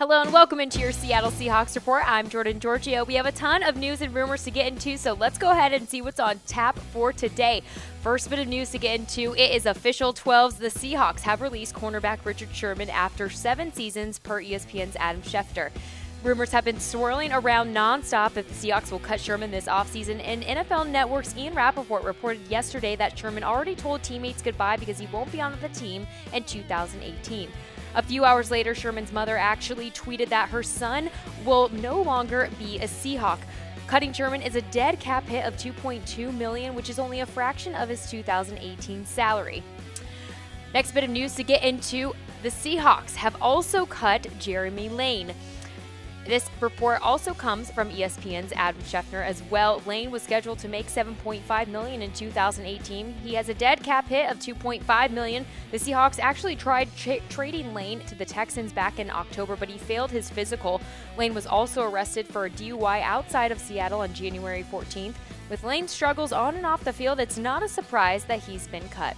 Hello and welcome into your Seattle Seahawks Report. I'm Jordan Giorgio. We have a ton of news and rumors to get into, so let's go ahead and see what's on tap for today. First bit of news to get into, it is official 12s. The Seahawks have released cornerback Richard Sherman after 7 seasons per ESPN's Adam Schefter. Rumors have been swirling around nonstop if the Seahawks will cut Sherman this offseason, and NFL Network's Ian Rappaport reported yesterday that Sherman already told teammates goodbye because he won't be on the team in 2018. A few hours later, Sherman's mother actually tweeted that her son will no longer be a Seahawk. Cutting Sherman is a dead cap hit of $2.2 million, which is only a fraction of his 2018 salary. Next bit of news to get into, the Seahawks have also cut Jeremy Lane. This report also comes from ESPN's Adam Schefter as well. Lane was scheduled to make $7.5 million in 2018. He has a dead cap hit of $2.5 million. The Seahawks actually tried trading Lane to the Texans back in October, but he failed his physical. Lane was also arrested for a DUI outside of Seattle on January 14th. With Lane's struggles on and off the field, it's not a surprise that he's been cut.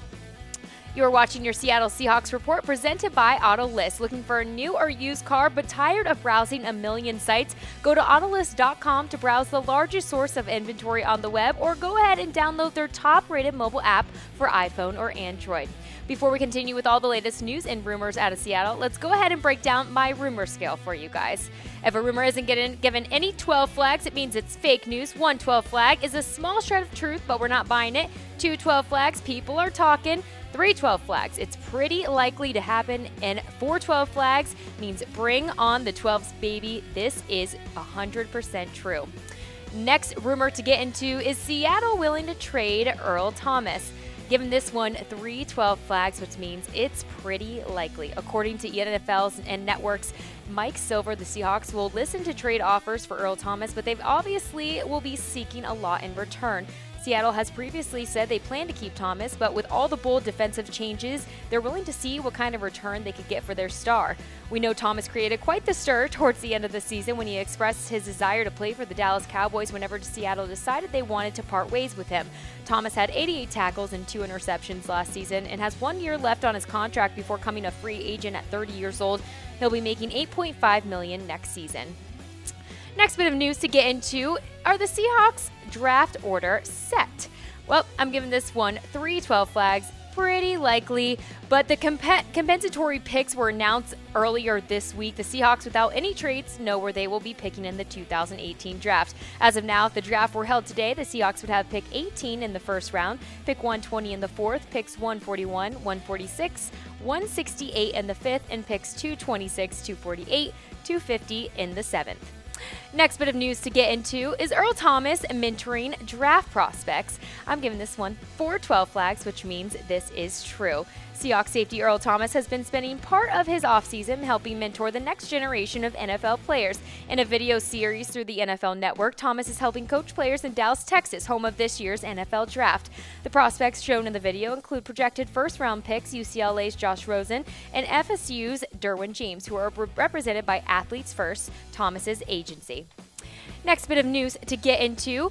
You are watching your Seattle Seahawks Report presented by Autolist. Looking for a new or used car but tired of browsing a million sites? Go to Autolist.com to browse the largest source of inventory on the web, or go ahead and download their top-rated mobile app for iPhone or Android. Before we continue with all the latest news and rumors out of Seattle, let's go ahead and break down my rumor scale for you guys. If a rumor isn't given any 12 flags, it means it's fake news. 1 12 flag is a small shred of truth, but we're not buying it. 2 12 flags, people are talking. 3 12 flags, it's pretty likely to happen. And 4 12 flags means bring on the 12s, baby. This is 100% true. Next rumor to get into is Seattle willing to trade Earl Thomas. Given this one 3 12 flags, which means it's pretty likely. According to NFL's and Network's Mike Silver, the Seahawks will listen to trade offers for Earl Thomas, but they obviously will be seeking a lot in return. Seattle has previously said they plan to keep Thomas, but with all the bold defensive changes, they're willing to see what kind of return they could get for their star. We know Thomas created quite the stir towards the end of the season when he expressed his desire to play for the Dallas Cowboys whenever Seattle decided they wanted to part ways with him. Thomas had 88 tackles and 2 interceptions last season and has 1 year left on his contract before becoming a free agent at 30 years old. He'll be making $8.5 million next season. Next bit of news to get into, are the Seahawks draft order set? Well, I'm giving this one 3 12 flags, pretty likely, but the compensatory picks were announced earlier this week. The Seahawks, without any trades, know where they will be picking in the 2018 draft. As of now, if the draft were held today, the Seahawks would have pick 18 in the first round, pick 120 in the fourth, picks 141, 146, 168 in the fifth, and picks 226, 248, 250 in the seventh. Next bit of news to get into is Earl Thomas mentoring draft prospects. I'm giving this one 4 12 flags, which means this is true. Seahawks safety Earl Thomas has been spending part of his offseason helping mentor the next generation of NFL players. In a video series through the NFL Network, Thomas is helping coach players in Dallas, Texas, home of this year's NFL Draft. The prospects shown in the video include projected first-round picks UCLA's Josh Rosen and FSU's Derwin James, who are represented by Athletes First, Thomas's agency. Next bit of news to get into.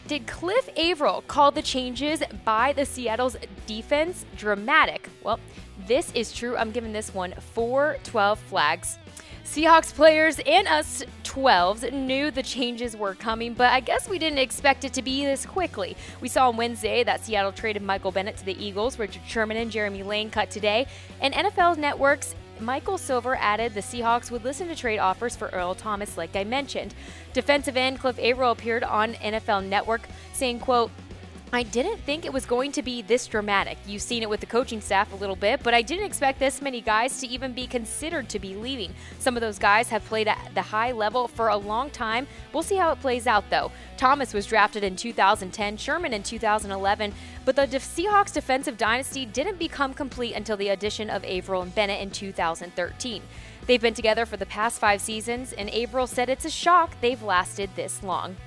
Did Cliff Avril call the changes by the Seattle's defense dramatic? Well, this is true. I'm giving this one 4 12 flags. Seahawks players and us 12s knew the changes were coming, but I guess we didn't expect it to be this quickly. We saw on Wednesday that Seattle traded Michael Bennett to the Eagles, Richard Sherman and Jeremy Lane cut today, and NFL Network's Michael Silver added the Seahawks would listen to trade offers for Earl Thomas, like I mentioned. Defensive end Cliff Avril appeared on NFL Network saying, quote, I didn't think it was going to be this dramatic. You've seen it with the coaching staff a little bit, but I didn't expect this many guys to even be considered to be leaving. Some of those guys have played at the high level for a long time. We'll see how it plays out, though. Thomas was drafted in 2010, Sherman in 2011, but the Seahawks defensive dynasty didn't become complete until the addition of Avril and Bennett in 2013. They've been together for the past 5 seasons, and Avril said it's a shock they've lasted this long.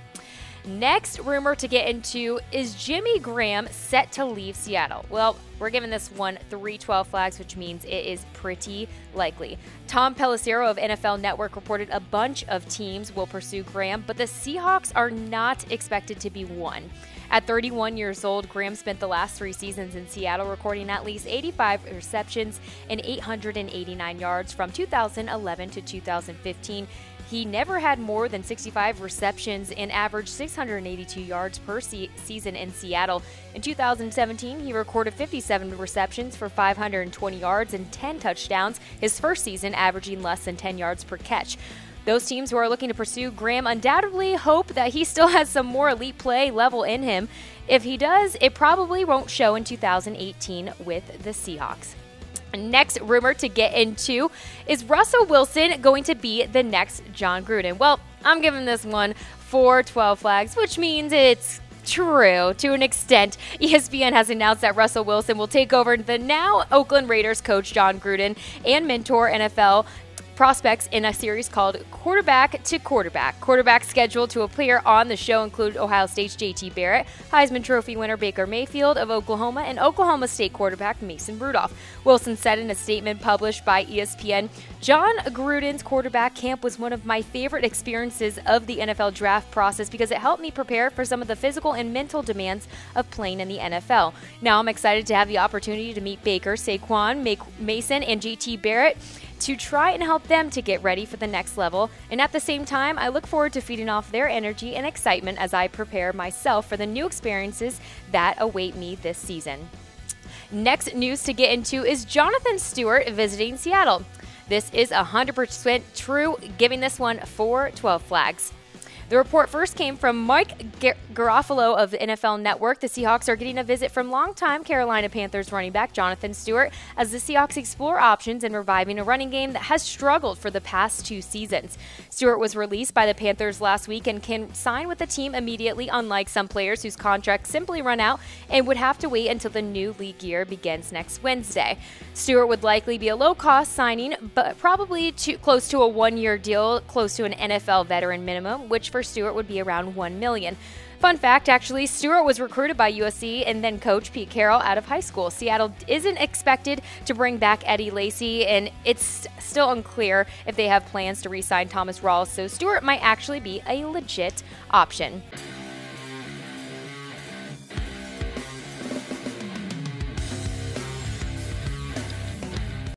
Next rumor to get into is Jimmy Graham set to leave Seattle. Well, we're giving this one 3 12 flags, which means it is pretty likely. Tom Pelissero of NFL Network reported a bunch of teams will pursue Graham, but the Seahawks are not expected to be one. At 31 years old, Graham spent the last 3 seasons in Seattle, recording at least 85 receptions and 889 yards from 2011 to 2015. He never had more than 65 receptions and averaged 682 yards per season in Seattle. In 2017, he recorded 57 receptions for 520 yards and 10 touchdowns, his first season averaging less than 10 yards per catch. Those teams who are looking to pursue Graham undoubtedly hope that he still has some more elite play level in him. If he does, it probably won't show in 2018 with the Seahawks. Next rumor to get into is Russell Wilson going to be the next Jon Gruden? Well, I'm giving this one 4-12 flags, which means it's true to an extent. ESPN has announced that Russell Wilson will take over the now Oakland Raiders coach Jon Gruden and mentor NFL prospects in a series called Quarterback to Quarterback. Quarterbacks scheduled to appear on the show include Ohio State's JT Barrett, Heisman Trophy winner Baker Mayfield of Oklahoma, and Oklahoma State quarterback Mason Rudolph. Wilson said in a statement published by ESPN, "Jon Gruden's quarterback camp was one of my favorite experiences of the NFL draft process because it helped me prepare for some of the physical and mental demands of playing in the NFL. Now I'm excited to have the opportunity to meet Baker, Saquon, Mason, and JT Barrett to try and help them to get ready for the next level. And at the same time, I look forward to feeding off their energy and excitement as I prepare myself for the new experiences that await me this season." Next news to get into is Jonathan Stewart visiting Seattle. This is 100% true, giving this one 4-12 flags. The report first came from Mike Garofalo of the NFL Network. The Seahawks are getting a visit from longtime Carolina Panthers running back Jonathan Stewart as the Seahawks explore options in reviving a running game that has struggled for the past 2 seasons. Stewart was released by the Panthers last week and can sign with the team immediately, unlike some players whose contracts simply run out and would have to wait until the new league year begins next Wednesday. Stewart would likely be a low-cost signing, but probably close to a 1-year deal, close to an NFL veteran minimum, which for Stewart would be around $1 million. Fun fact, actually, Stewart was recruited by USC and then coach Pete Carroll out of high school. Seattle isn't expected to bring back Eddie Lacy, and it's still unclear if they have plans to re-sign Thomas Rawls, so Stewart might actually be a legit option.